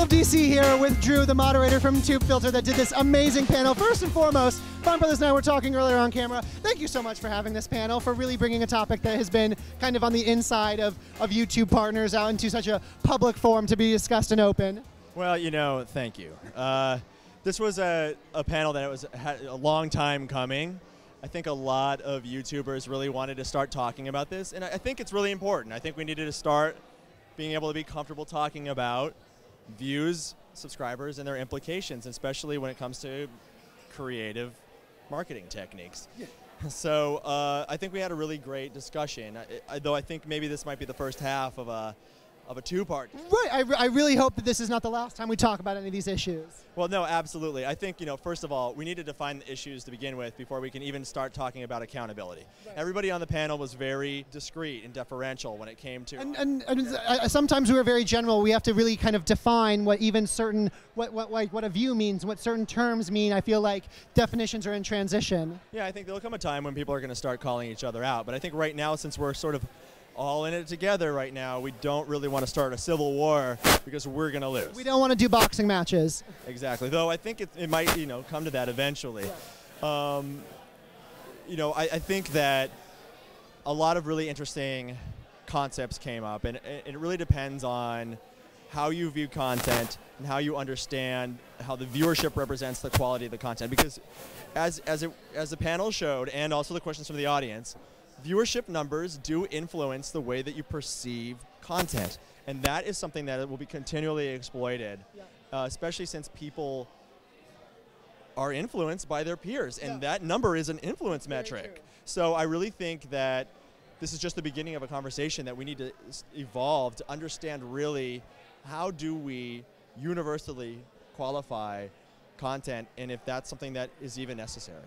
of DC here with Drew, the moderator from Tubefilter, that did this amazing panel. First and foremost, Fun Brothers and I were talking earlier on camera. Thank you so much for having this panel, for really bringing a topic that has been kind of on the inside of YouTube partners out into such a public forum to be discussed and open. Well, you know, thank you. This was a panel that had a long time coming. I think a lot of YouTubers really wanted to start talking about this, and I think it's really important. I think we needed to start being able to be comfortable talking about views, subscribers, and their implications, especially when it comes to creative marketing techniques. Yeah. So I think we had a really great discussion, though I think maybe this might be the first half of a two-part. Right, I really hope that this is not the last time we talk about any of these issues. Well, no, absolutely. I think, you know, first of all, we need to define the issues to begin with before we can even start talking about accountability. Right. Everybody on the panel was very discreet and deferential when it came to... And sometimes we were very general. We have to really kind of define what even certain, what a view means, what certain terms mean. I feel like definitions are in transition. Yeah, I think there'll come a time when people are going to start calling each other out. But I think right now, since we're sort of all in it together right now, we don't really want to start a civil war because we're going to lose. We don't want to do boxing matches. Exactly, though I think it might, you know, come to that eventually. Yeah. You know, I think that a lot of really interesting concepts came up, and it really depends on how you view content and how you understand how the viewership represents the quality of the content. Because as the panel showed, and also the questions from the audience, viewership numbers do influence the way that you perceive content, and that is something that will be continually exploited, especially since people are influenced by their peers, and that number is an influence metric. So I really think that this is just the beginning of a conversation that we need to evolve to understand really how do we universally qualify content, and if that's something that is even necessary.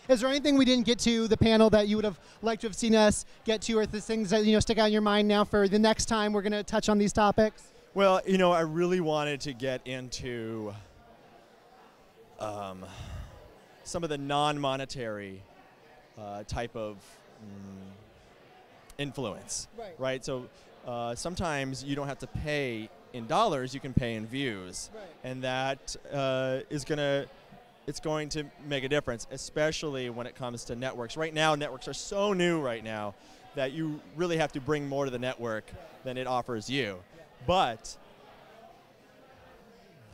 Is there anything we didn't get to the panel that you would have liked to have seen us get to, or the things that, you know, stick out in your mind now for the next time we're going to touch on these topics? Well, you know, I really wanted to get into some of the non-monetary type of influence, right? So sometimes you don't have to pay in dollars, you can pay in views, and that it's going to make a difference, especially when it comes to networks. Right now, networks are so new right now that you really have to bring more to the network than it offers you. But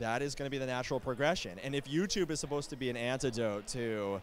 that is going to be the natural progression. And if YouTube is supposed to be an antidote to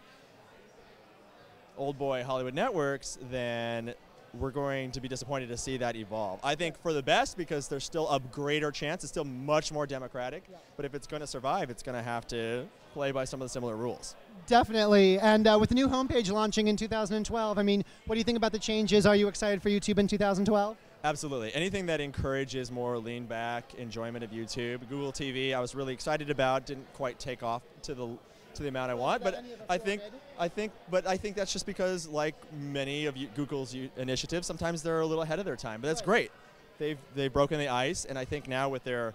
old boy Hollywood networks, then we're going to be disappointed to see that evolve. I think for the best, because there's still a greater chance, it's still much more democratic, but if it's going to survive, it's going to have to play by some of the similar rules. Definitely, and with the new homepage launching in 2012, I mean, what do you think about the changes? Are you excited for YouTube in 2012? Absolutely. Anything that encourages more lean back enjoyment of YouTube. Google TV, I was really excited about, didn't quite take off to the amount I want, but I think that's just because, like many of Google's initiatives, sometimes they're a little ahead of their time, but that's great. They've broken the ice, and I think now with their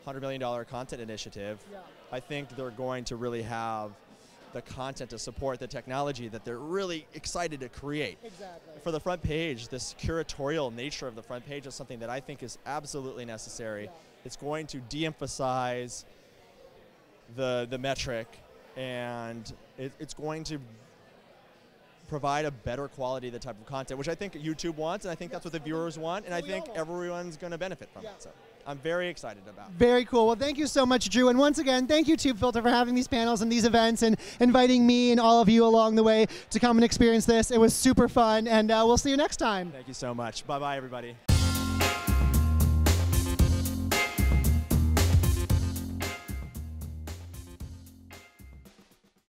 $100 million content initiative, I think they're going to really have the content to support the technology that they're really excited to create. Exactly. For the front page, this curatorial nature of the front page is something that I think is absolutely necessary. It's going to de-emphasize the metric, and it's going to provide a better quality of the type of content, which I think YouTube wants, and I think that's what the viewers want, and I think everyone's going to benefit from it. So I'm very excited about it. Very cool. Well, thank you so much, Drew. And once again, thank you, Tubefilter, for having these panels and these events and inviting me and all of you along the way to come and experience this. It was super fun, and we'll see you next time. Thank you so much. Bye-bye, everybody.